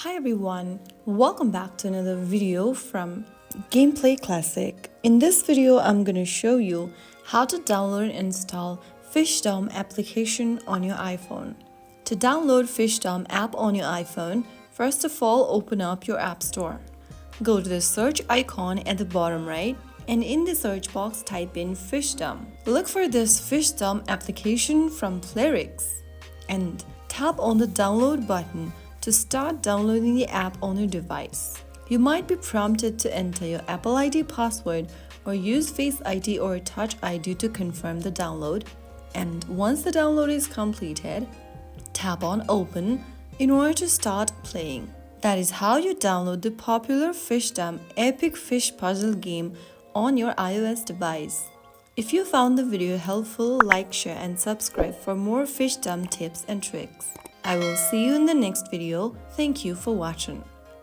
Hi everyone, welcome back to another video from Gameplay Classic. In this video, I'm going to show you how to download and install Fishdom application on your iPhone. To download Fishdom app on your iPhone, first of all, open up your App Store. Go to the search icon at the bottom right, and in the search box type in Fishdom. Look for this Fishdom application from Playrix and tap on the download button to start downloading the app on your device. You might be prompted to enter your Apple ID password or use Face ID or Touch ID to confirm the download. And once the download is completed, tap on Open in order to start playing. That is how you download the popular Fishdom epic fish puzzle game on your iOS device. If you found the video helpful, like, share and subscribe for more Fishdom tips and tricks. I will see you in the next video. Thank you for watching.